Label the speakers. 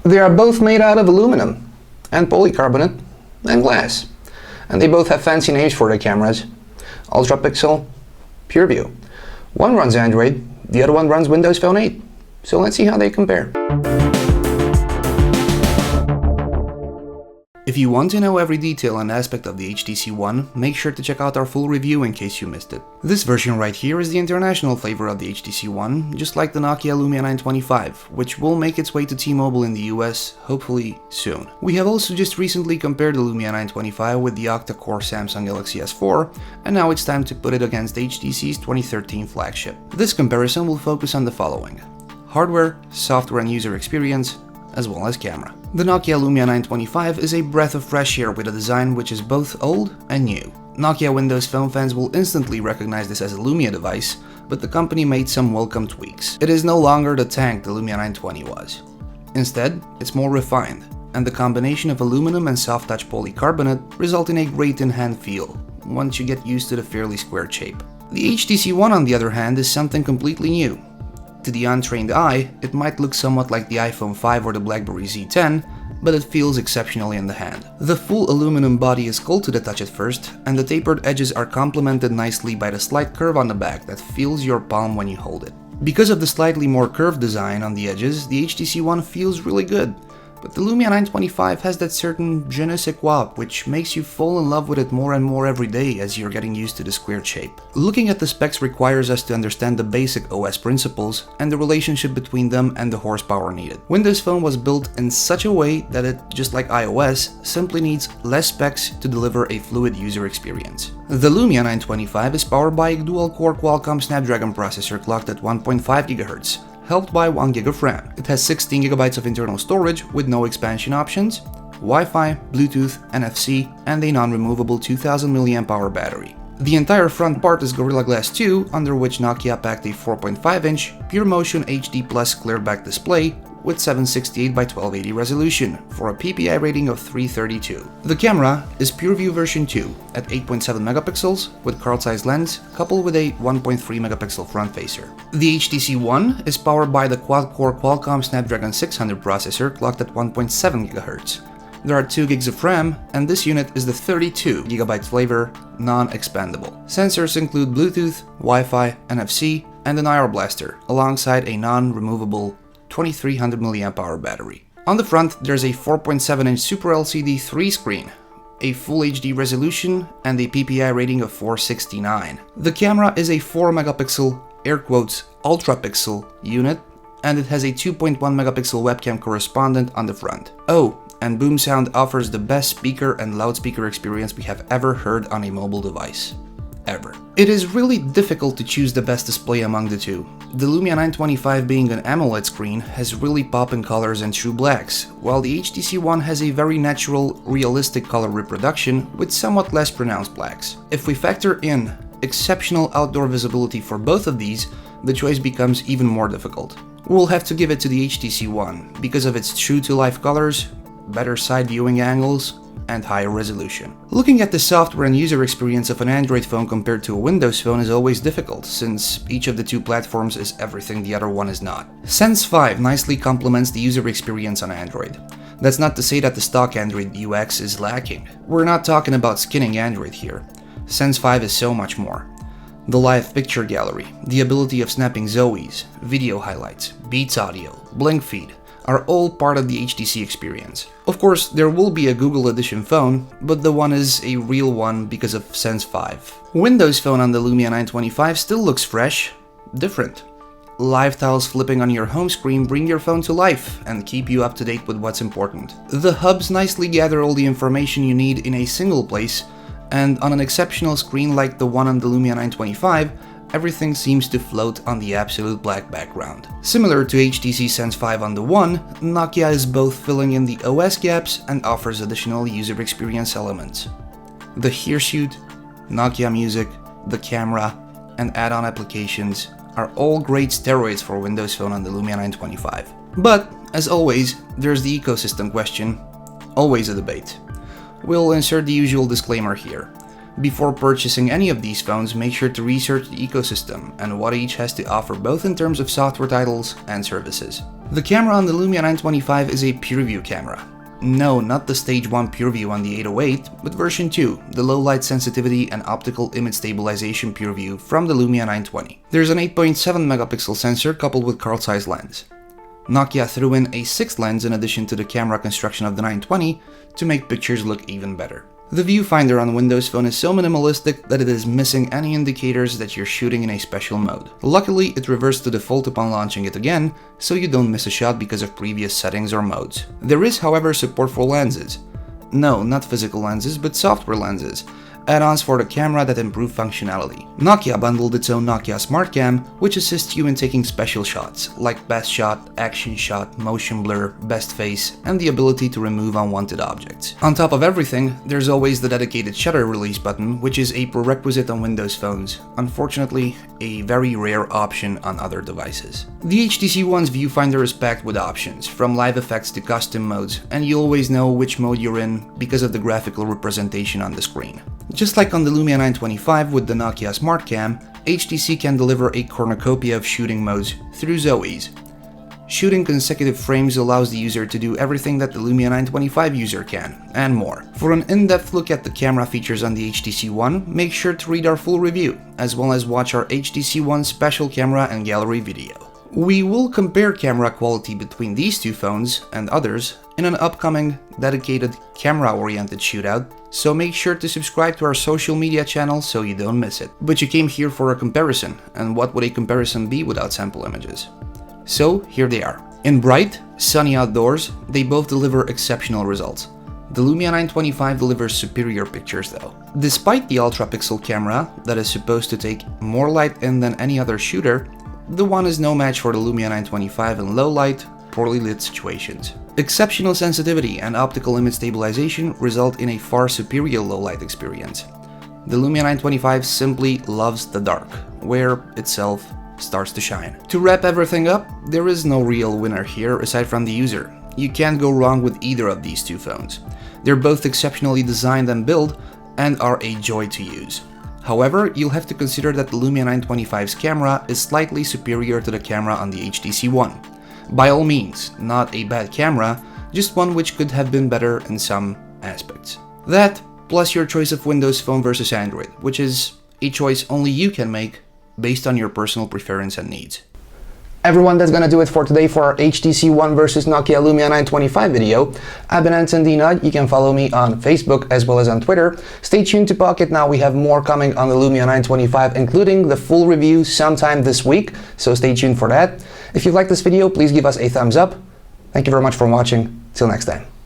Speaker 1: They are both made out of aluminum and polycarbonate and glass, and they both have fancy names for their cameras: Ultrapixel, PureView. One runs Android, the other one runs Windows Phone 8. So let's see how they compare. If you want to know every detail and aspect of the HTC One, make sure to check out our full review in case you missed it. This version right here is the international flavor of the HTC One, just like the Nokia Lumia 925, which will make its way to T-Mobile in the US, hopefully soon. We have also just recently compared the Lumia 925 with the octa-core Samsung Galaxy S4, and now it's time to put it against HTC's 2013 flagship. This comparison will focus on the following: hardware, software and user experience, as well as camera. The Nokia Lumia 925 is a breath of fresh air with a design which is both old and new. Nokia Windows Phone fans will instantly recognize this as a Lumia device, but the company made some welcome tweaks. It is no longer the tank the Lumia 920 was. Instead, it's more refined, and the combination of aluminum and soft-touch polycarbonate result in a great in-hand feel, once you get used to the fairly square shape. The HTC One, on the other hand, is something completely new. To the untrained eye, it might look somewhat like the iPhone 5 or the BlackBerry Z10, but it feels exceptionally in the hand. The full aluminum body is cold to the touch at first, and the tapered edges are complemented nicely by the slight curve on the back that feels your palm when you hold it. Because of the slightly more curved design on the edges, the HTC One feels really good. But the Lumia 925 has that certain je ne sais quoi, which makes you fall in love with it more and more every day as you're getting used to the squared shape. Looking at the specs requires us to understand the basic OS principles and the relationship between them and the horsepower needed. Windows Phone was built in such a way that it, just like iOS, simply needs less specs to deliver a fluid user experience. The Lumia 925 is powered by a dual-core Qualcomm Snapdragon processor clocked at 1.5 GHz. Helped by 1 GB of RAM. It has 16 GB of internal storage with no expansion options, Wi-Fi, Bluetooth, NFC, and a non-removable 2000 mAh battery. The entire front part is Gorilla Glass 2, under which Nokia packed a 4.5-inch PureMotion HD Plus clear-back display with 768 by 1280 resolution for a PPI rating of 332. The camera is PureView version 2 at 8.7 megapixels with card-sized lens coupled with a 1.3 megapixel front facer. The HTC One is powered by the quad-core Qualcomm Snapdragon 600 processor clocked at 1.7 GHz. There are 2 gigs of RAM, and this unit is the 32 GB flavor, non-expandable. Sensors include Bluetooth, Wi-Fi, NFC, and an IR blaster, alongside a non-removable 2300 mAh battery. On the front, there's a 4.7-inch Super LCD 3 screen, a Full HD resolution, and a PPI rating of 469. The camera is a 4 megapixel, air quotes, ultrapixel unit, and it has a 2.1 megapixel webcam correspondent on the front. Oh, and Boom Sound offers the best speaker and loudspeaker experience we have ever heard on a mobile device. Ever. It is really difficult to choose the best display among the two. The Lumia 925, being an AMOLED screen, has really popping colors and true blacks, while the HTC One has a very natural, realistic color reproduction with somewhat less pronounced blacks. If we factor in exceptional outdoor visibility for both of these, the choice becomes even more difficult. We'll have to give it to the HTC One because of its true-to-life colors, better side viewing angles, and higher resolution. Looking at the software and user experience of an Android phone compared to a Windows phone is always difficult, since each of the two platforms is everything the other one is not. Sense 5 nicely complements the user experience on Android. That's not to say that the stock Android UX is lacking. We're not talking about skinning Android here. Sense 5 is so much more. The live picture gallery, the ability of snapping Zoes, video highlights, Beats audio, blink feed, are all part of the HTC experience. Of course, there will be a Google Edition phone, but the one is a real one because of Sense 5. Windows Phone on the Lumia 925 still looks fresh, different. Live tiles flipping on your home screen bring your phone to life and keep you up to date with what's important. The hubs nicely gather all the information you need in a single place, and on an exceptional screen like the one on the Lumia 925, everything seems to float on the absolute black background. Similar to HTC Sense 5 on the One, Nokia is both filling in the OS gaps and offers additional user experience elements. The Here Shoot, Nokia Music, the camera, and add-on applications are all great steroids for Windows Phone on the Lumia 925. But, as always, there's the ecosystem question, always a debate. We'll insert the usual disclaimer here. Before purchasing any of these phones, make sure to research the ecosystem and what each has to offer both in terms of software titles and services. The camera on the Lumia 925 is a PureView camera. No, not the Stage 1 PureView on the 808, but version 2, the low light sensitivity and optical image stabilization PureView from the Lumia 920. There's an 8.7 megapixel sensor coupled with card-sized lens. Nokia threw in a 6th lens in addition to the camera construction of the 920 to make pictures look even better. The viewfinder on Windows Phone is so minimalistic that it is missing any indicators that you're shooting in a special mode. Luckily, it reverts to default upon launching it again, so you don't miss a shot because of previous settings or modes. There is, however, support for lenses. No, not physical lenses, but software lenses. Add-ons for the camera that improve functionality. Nokia bundled its own Nokia SmartCam, which assists you in taking special shots, like best shot, action shot, motion blur, best face, and the ability to remove unwanted objects. On top of everything, there's always the dedicated shutter release button, which is a prerequisite on Windows phones. Unfortunately, a very rare option on other devices. The HTC One's viewfinder is packed with options, from live effects to custom modes, and you always know which mode you're in because of the graphical representation on the screen. Just like on the Lumia 925 with the Nokia SmartCam, HTC can deliver a cornucopia of shooting modes through Zoe's. Shooting consecutive frames allows the user to do everything that the Lumia 925 user can, and more. For an in-depth look at the camera features on the HTC One, make sure to read our full review, as well as watch our HTC One special camera and gallery video. We will compare camera quality between these two phones and others in an upcoming dedicated camera-oriented shootout, so make sure to subscribe to our social media channel so you don't miss it. But you came here for a comparison, and what would a comparison be without sample images? So here they are. In bright, sunny outdoors, they both deliver exceptional results. The Lumia 925 delivers superior pictures though. Despite the ultrapixel camera that is supposed to take more light in than any other shooter, the One is no match for the Lumia 925 in low light, poorly lit situations. Exceptional sensitivity and optical image stabilization result in a far superior low light experience. The Lumia 925 simply loves the dark, where itself starts to shine. To wrap everything up, there is no real winner here aside from the user. You can't go wrong with either of these two phones. They're both exceptionally designed and built and are a joy to use. However, you'll have to consider that the Lumia 925's camera is slightly superior to the camera on the HTC One. By all means, not a bad camera, just one which could have been better in some aspects. That, plus your choice of Windows Phone versus Android, which is a choice only you can make based on your personal preference and needs. Everyone, that's gonna do it for today for our HTC One versus Nokia Lumia 925 video. I've been Anton the Nagy. You can follow me on Facebook as well as on Twitter. Stay tuned to Pocketnow. We have more coming on the Lumia 925, including the full review sometime this week, so stay tuned for that. If you liked this video, please give us a thumbs up. Thank you very much for watching. Till next time.